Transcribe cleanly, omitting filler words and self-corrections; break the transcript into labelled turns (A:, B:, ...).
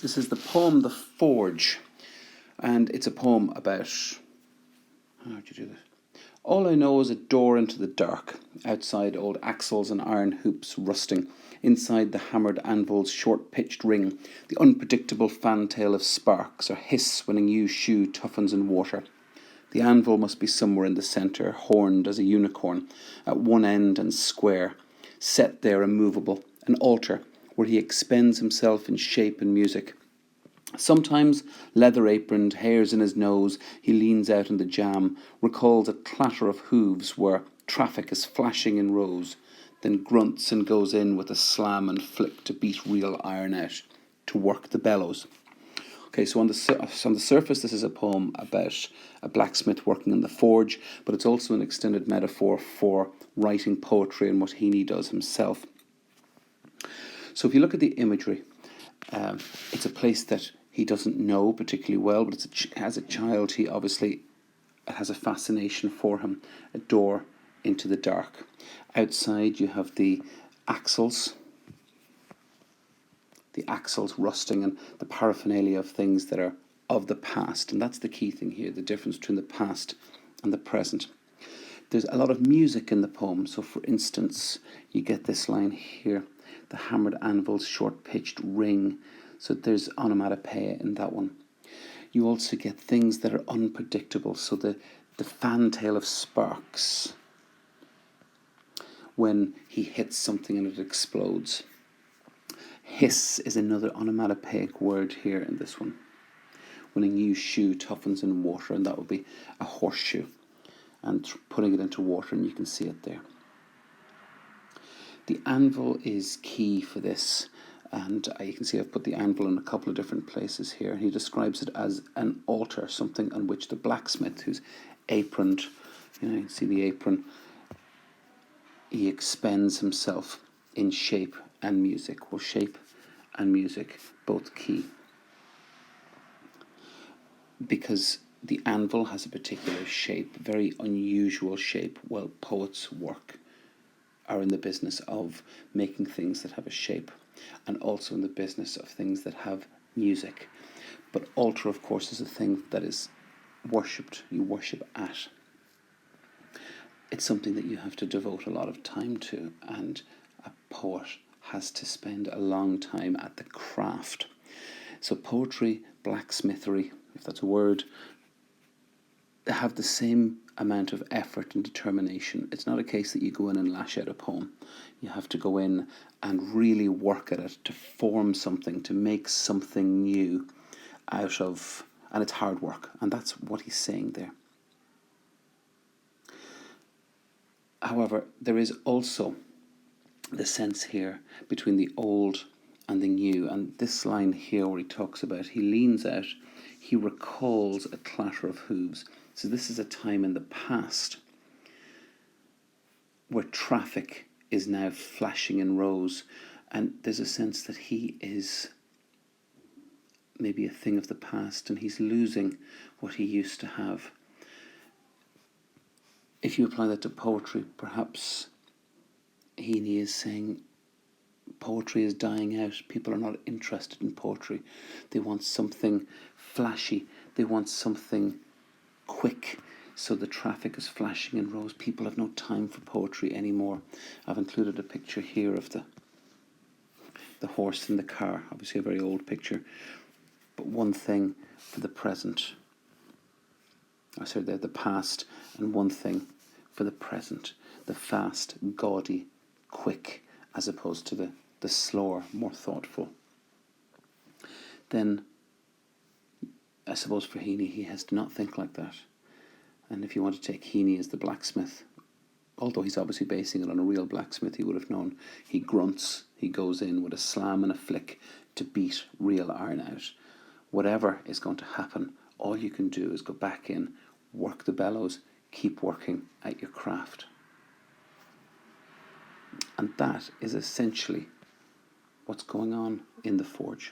A: This is the poem The Forge, and it's a poem about... How'd you do this? All I know is a door into the dark. Outside, old axles and iron hoops rusting. Inside, the hammered anvil's short-pitched ring. The unpredictable fantail of sparks or hiss when a new shoe toughens in water. The anvil must be somewhere in the centre, horned as a unicorn, at one end and square, set there immovable, an altar where he expends himself in shape and music. Sometimes, leather-aproned, hairs in his nose, he leans out in the jam, recalls a clatter of hooves where traffic is flashing in rows, then grunts and goes in with a slam and flick to beat real iron out, to work the bellows. Okay, so on the surface, this is a poem about a blacksmith working in the forge, but it's also an extended metaphor for writing poetry and what Heaney does himself. So if you look at the imagery, it's a place that he doesn't know particularly well, but as a child, he obviously has a fascination for him, a door into the dark. Outside, you have the axles rusting and the paraphernalia of things that are of the past. And that's the key thing here, the difference between the past and the present. There's a lot of music in the poem. So, for instance, you get this line here, the hammered anvil's short-pitched ring. So there's onomatopoeia in that one. You also get things that are unpredictable. So the fantail of sparks when he hits something and it explodes. Hiss is another onomatopoeic word here in this one. When a new shoe toughens in water, and that would be a horseshoe, and putting it into water, and you can see it there. The anvil is key for this, and you can see I've put the anvil in a couple of different places here. He describes it as an altar, something on which the blacksmith, who's aproned, you can see the apron, he expends himself in shape and music. Well, shape and music, both key. Because the anvil has a particular shape, very unusual shape. Well, poets are in the business of making things that have a shape, and also in the business of things that have music. But altar, of course, is a thing that is worshipped, you worship at. It's something that you have to devote a lot of time to, and a poet has to spend a long time at the craft. So poetry, blacksmithery, if that's a word, have the same amount of effort and determination. It's not a case that you go in and lash out a poem. You have to go in and really work at it to form something, to make something new out of, and it's hard work, and that's what he's saying there. However, there is also the sense here between the old and the new, and this line here where he talks about, he leans out, he recalls a clatter of hooves. So this is a time in the past where traffic is now flashing in rows, and there's a sense that he is maybe a thing of the past and he's losing what he used to have. If you apply that to poetry, perhaps Heaney is saying poetry is dying out. People are not interested in poetry. They want something flashy. They want something quick. So the traffic is flashing in rows. People have no time for poetry anymore. I've included a picture here of the horse in the car. Obviously a very old picture. But one thing for the present. The past, and one thing for the present. The fast, gaudy, quick, as opposed to the slower, more thoughtful. Then, I suppose for Heaney, he has to not think like that. And if you want to take Heaney as the blacksmith, although he's obviously basing it on a real blacksmith, he would have known, he grunts, he goes in with a slam and a flick to beat real iron out. Whatever is going to happen, all you can do is go back in, work the bellows, keep working at your craft. And that is essentially what's going on in the forge.